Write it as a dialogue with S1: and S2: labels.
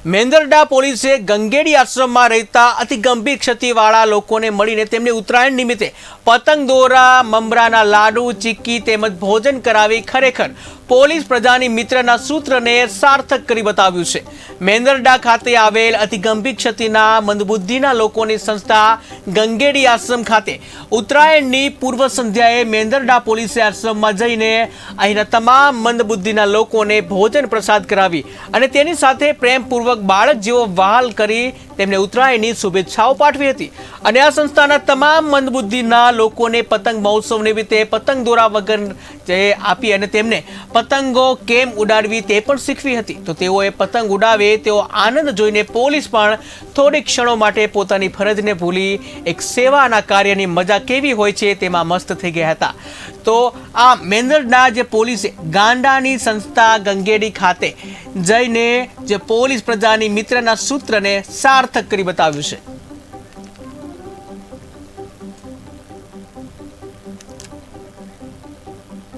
S1: મેંદરડા પોલીસે ગંગેડી આશ્રમમાં રહેતા અતિ ગંભીર ક્ષતિવાળા લોકોને મળીને તેમને ઉત્તરાયણ નિમિત્તે પતંગ દોરા, મમરાના લાડુ, ચીક્કી તેમજ ભોજન કરાવી ખરેખર પોલીસ પ્રજાની મિત્રના સૂત્રને સાર્થક કરી બતાવ્યું છે। મેંદરડા ખાતે આવેલ અતિ ગંભીર ક્ષતિના મંદબુદ્ધિના લોકોની સંસ્થા ગંગેડી આશ્રમ ખાતે ઉત્તરાયણની પૂર્વ સંધ્યાએ મેંદરડા પોલીસે આશ્રમમાં જઈને અહીંના તમામ મંદબુદ્ધિના લોકોને ભોજન પ્રસાદ કરાવી અને તેની સાથે પ્રેમપૂર્વક બાળક જેવો વહાલ કરી તેમને ઉત્તરાયણની શુભેચ્છાઓ પાઠવી હતી। અને આ સંસ્થાના તમામ મંદબુદ્ધિના લોકોને પતંગ મહોત્સવ નિમિત્તે પતંગ દોરા વગર આપી અને તેમને પતંગો કેમ ઉડાડવી તે પણ શીખવી હતી। તો તેઓએ પતંગ ઉડાવે તેવો આનંદ જોઈને પોલીસ પણ થોડી ક્ષણો માટે પોતાની ફરજને ભૂલી એક સેવાના કાર્યની મજા કેવી હોય છે તેમાં મસ્ત થઈ ગયા હતા। તો આ મેંદરડા જે પોલીસે ગાંડાની સંસ્થા ગંગેડી ખાતે જઈને જે પોલીસ પ્રજાની મિત્રના સૂત્રને સાર્થક કરી બતાવ્યું છે।